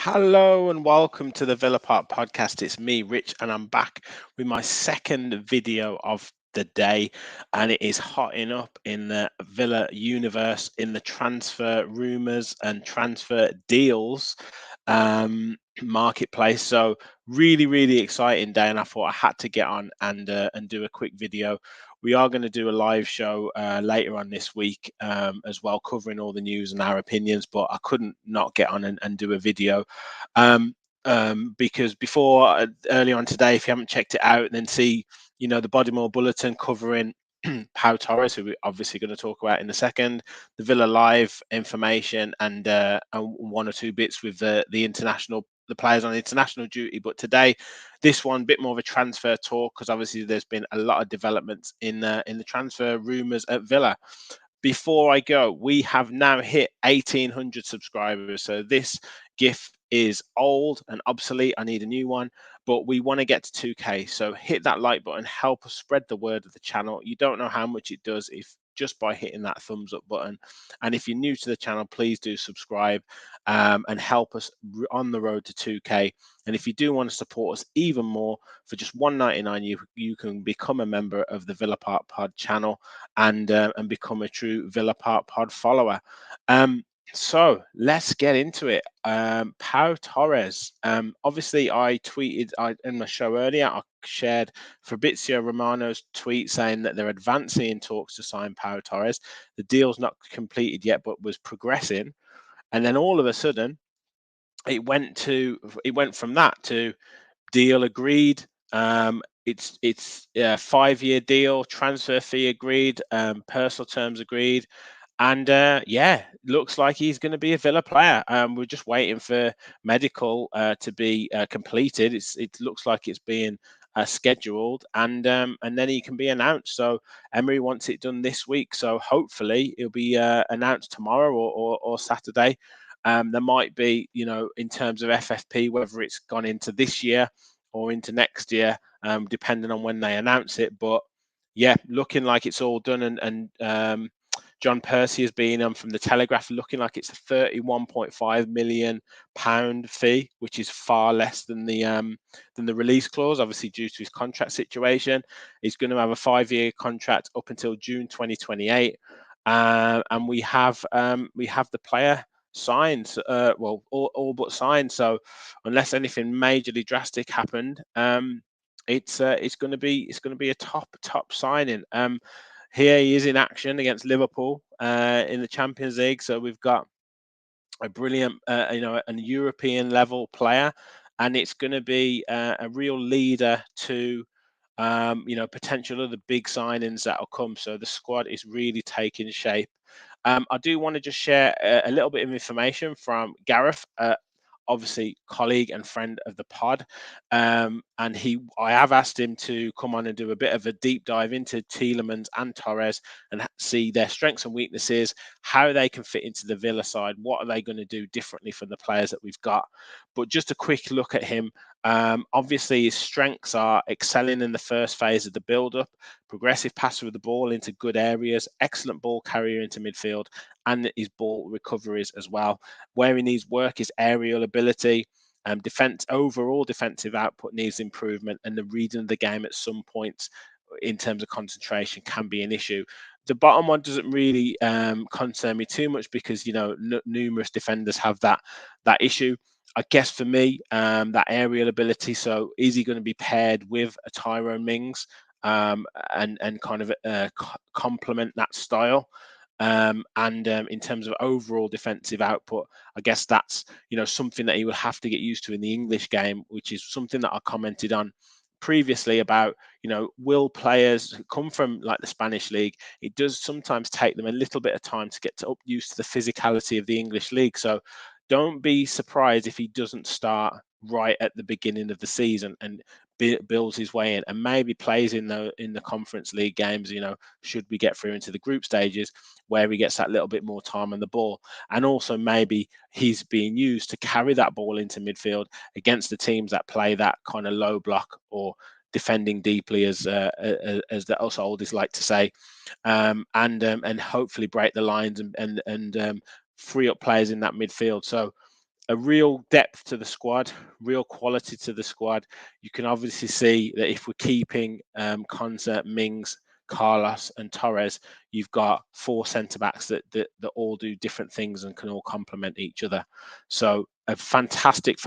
Hello and welcome to the Villa Park podcast. It's me, Rich, and I'm back with my second video of the day. And it is hotting up in the Villa universe, in the transfer rumours and transfer deals marketplace. So really exciting day, and I thought I had to get on and do a quick video. We are going to do a live show later on this week as well, covering all the news and our opinions, but I couldn't not get on and do a video. Um, because before early on today, if you haven't checked it out, then see, the Bodymore Bulletin covering Pau Torres, who we're obviously going to talk about in a second, the Villa Live information, and one or two bits with the players on international duty. But today, this one bit more of a transfer talk, because obviously there's been a lot of developments in the transfer rumours at Villa. Before I go, we have now hit 1,800 subscribers. So this GIF is old and obsolete. I need a new one, but we want to get to 2K. So hit that like button, help us spread the word of the channel. You don't know how much it does if just by hitting that thumbs up button. And if you're new to the channel, please do subscribe and help us on the road to 2K. And if you do want to support us even more, for just $1.99, you can become a member of the Villa Park Pod channel and become a true Villa Park Pod follower. So let's get into it. Pau Torres. Obviously, I tweeted in my show earlier. I shared Fabrizio Romano's tweet saying that they're advancing in talks to sign Pau Torres. The deal's not completed yet, but was progressing. And then all of a sudden, it went from that to deal agreed. It's a 5-year deal, transfer fee agreed, personal terms agreed, and looks like he's going to be a Villa player. We're just waiting for medical to be completed. It looks like it's being scheduled, and then he can be announced. So Emery wants it done this week. So hopefully it'll be announced tomorrow or Saturday. There might be, in terms of FFP, whether it's gone into this year or into next year, depending on when they announce it. But yeah, looking like it's all done. And John Percy has been from the Telegraph, looking like it's a £31.5 million fee, which is far less than the release clause, obviously due to his contract situation. He's going to have a 5-year contract up until June 2028, and we have the player signed, all but signed. So unless anything majorly drastic happened, it's going to be a top signing. Here he is in action against Liverpool in the Champions League. So we've got a brilliant, an European level player, and it's going to be a real leader to potential of the big signings that will come. So the squad is really taking shape. I do want to just share a little bit of information from Gareth, obviously colleague and friend of the pod, and I have asked him to come on and do a bit of a deep dive into Tielemans and Torres and see their strengths and weaknesses, how they can fit into the Villa side, what are they going to do differently from the players that we've got. But just a quick look at him. Obviously, his strengths are excelling in the first phase of the build-up, progressive passer of the ball into good areas, excellent ball carrier into midfield, and his ball recoveries as well. Where he needs work is aerial ability. Overall defensive output needs improvement, and the reading of the game at some points in terms of concentration can be an issue. The bottom one doesn't really concern me too much because numerous defenders have that issue. I guess for me, that aerial ability. So is he going to be paired with a Tyrone Mings and kind of complement that style? In terms of overall defensive output, I guess that's something that he will have to get used to in the English game, which is something that I commented on previously about. Will players come from like the Spanish league? It does sometimes take them a little bit of time to get up used to the physicality of the English league. So don't be surprised if he doesn't start right at the beginning of the season and builds his way in, and maybe plays in the Conference League games. Should we get through into the group stages, where he gets that little bit more time on the ball, and also maybe he's being used to carry that ball into midfield against the teams that play that kind of low block or defending deeply, as the us oldies like to say, and hopefully break the lines and free up players in that midfield. So a real depth to the squad, real quality to the squad. You can obviously see that if we're keeping Konsa, Mings, Carlos, and Torres, you've got 4 centre backs that all do different things and can all complement each other. So a fantastic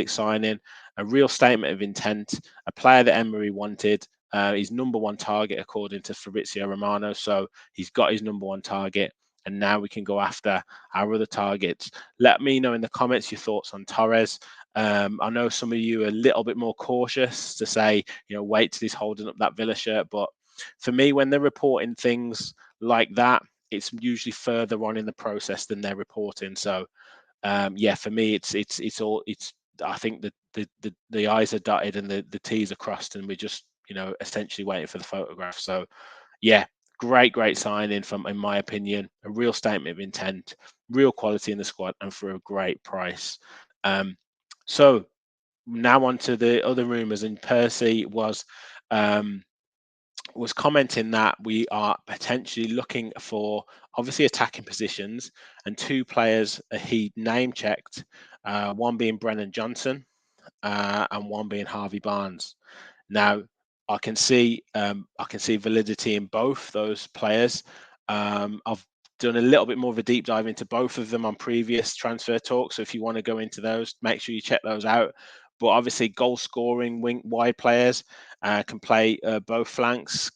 signing, a real statement of intent, a player that Emery wanted. His number 1 target, according to Fabrizio Romano. So he's got his number 1 target, and now we can go after our other targets. Let me know in the comments your thoughts on Torres. I know some of you are a little bit more cautious to say, wait till he's holding up that Villa shirt. But for me, when they're reporting things like that, it's usually further on in the process than they're reporting. So, yeah, for me, it's all. I think the I's are dotted and the T's are crossed, and we're just essentially waiting for the photograph. So, yeah, great signing in my opinion. A real statement of intent, real quality in the squad, and for a great price. So now on to the other rumours, and Percy was commenting that we are potentially looking for obviously attacking positions, and 2 players he name checked, one being Brennan Johnson, and one being Harvey Barnes. Now, I can see validity in both those players. I've done a little bit more of a deep dive into both of them on previous transfer talks. So if you want to go into those, make sure you check those out. But obviously, goal scoring wide players can play both flanks.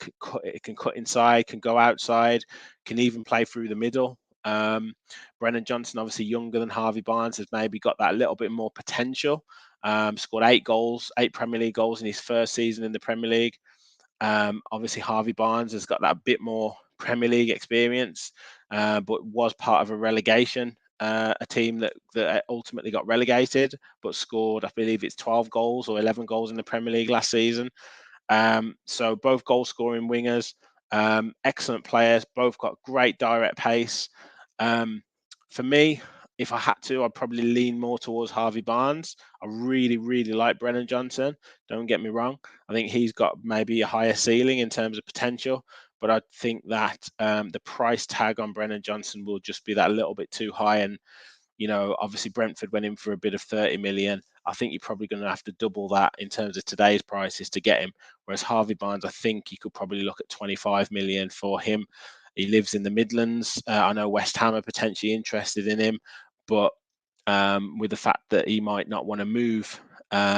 It can cut inside, can go outside, can even play through the middle. Brennan Johnson, obviously younger than Harvey Barnes, has maybe got that little bit more potential. Scored 8 Premier League goals in his first season in the Premier League. Obviously, Harvey Barnes has got that bit more Premier League experience, but was part of a relegation, a team that ultimately got relegated, but scored, I believe it's 12 goals or 11 goals in the Premier League last season. So both goal scoring wingers, excellent players, both got great direct pace. For me, if I had to, I'd probably lean more towards Harvey Barnes. I really like Brennan Johnson. Don't get me wrong. I think he's got maybe a higher ceiling in terms of potential, but I think that the price tag on Brennan Johnson will just be that little bit too high. And obviously Brentford went in for a bid of 30 million. I think you're probably going to have to double that in terms of today's prices to get him. Whereas Harvey Barnes, I think you could probably look at 25 million for him. He lives in the Midlands. I know West Ham are potentially interested in him, but with the fact that he might not want to move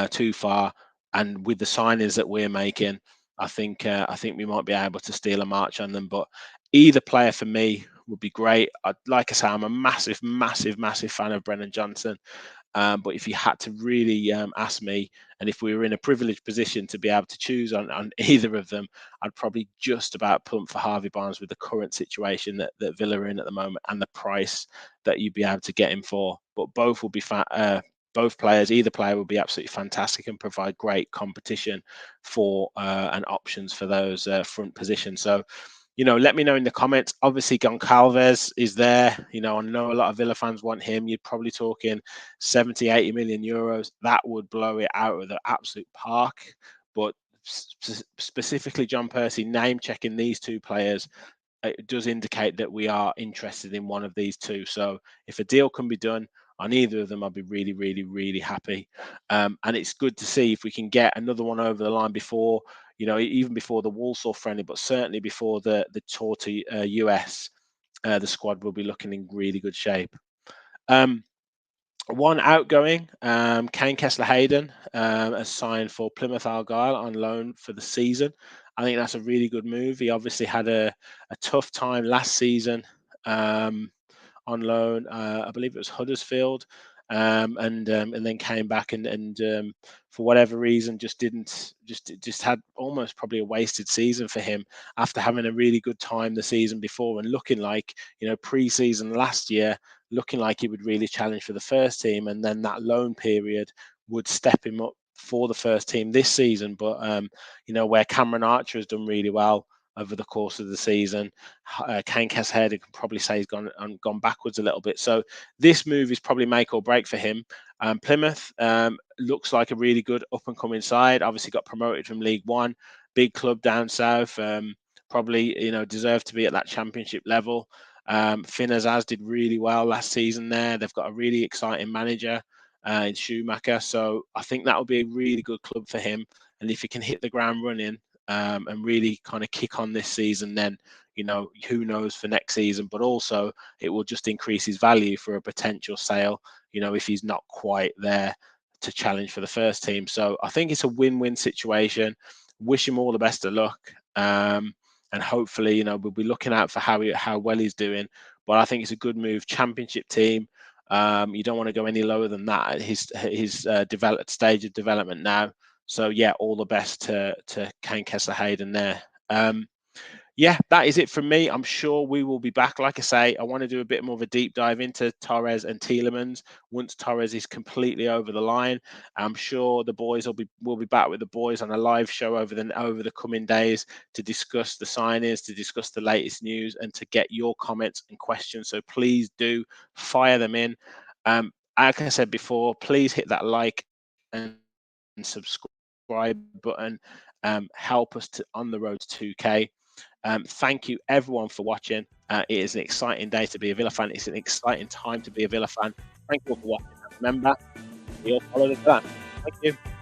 too far, and with the signings that we're making, I think we might be able to steal a march on them. But either player for me would be great. Like I say, I'm a massive fan of Brennan Johnson. But if you had to really ask me, and if we were in a privileged position to be able to choose on either of them, I'd probably just about plump for Harvey Barnes with the current situation that Villa are in at the moment and the price that you'd be able to get him for. But both will be both players, either player will be absolutely fantastic and provide great competition for and options for those front positions. So let me know in the comments. Obviously, Goncalves is there. I know a lot of Villa fans want him. You're probably talking 70, 80 million euros. That would blow it out of the absolute park. But specifically, John Percy name checking these 2 players, it does indicate that we are interested in one of these 2. So if a deal can be done on either of them, I'll be really happy. And it's good to see if we can get another one over the line before, even before the Walsall friendly, but certainly before the tour to US, the squad will be looking in really good shape. One outgoing, Kane Kessler-Hayden has signed for Plymouth Argyle on loan for the season. I think that's a really good move. He obviously had a tough time last season on loan. I believe it was Huddersfield, and then came back and for whatever reason just had almost probably a wasted season for him after having a really good time the season before and looking like pre-season last year, looking like he would really challenge for the first team, and then that loan period would step him up for the first team this season. But where Cameron Archer has done really well over the course of the season, Kane Kessler-Hayden can probably say he's gone backwards a little bit. So this move is probably make or break for him. Plymouth looks like a really good up and coming side. Obviously got promoted from League One, big club down south. Probably deserve to be at that championship level. Finn Azaz did really well last season there. They've got a really exciting manager in Schumacher. So I think that will be a really good club for him. And if he can hit the ground running and really kind of kick on this season, then, you know, who knows for next season. But also it will just increase his value for a potential sale, you know, if he's not quite there to challenge for the first team. So I think it's a win-win situation. Wish him all the best of luck. And hopefully, you know, we'll be looking out for how well he's doing. But I think it's a good move. Championship team. You don't want to go any lower than that at his developed stage of development now. So yeah, all the best to Kane Kessler Hayden there. Yeah, that is it from me. I'm sure we will be back. Like I say, I want to do a bit more of a deep dive into Torres and Tielemans once Torres is completely over the line. I'm sure the boys will be back with the boys on a live show over the coming days to discuss the signings, to discuss the latest news, and to get your comments and questions. So please do fire them in. Like I said before, please hit that like and subscribe button. Help us on the road to 2K. Thank you everyone for watching. It is an exciting day to be a Villa fan. It's an exciting time to be a Villa fan. Thank you all for watching. Remember, we all follow the plan. Thank you.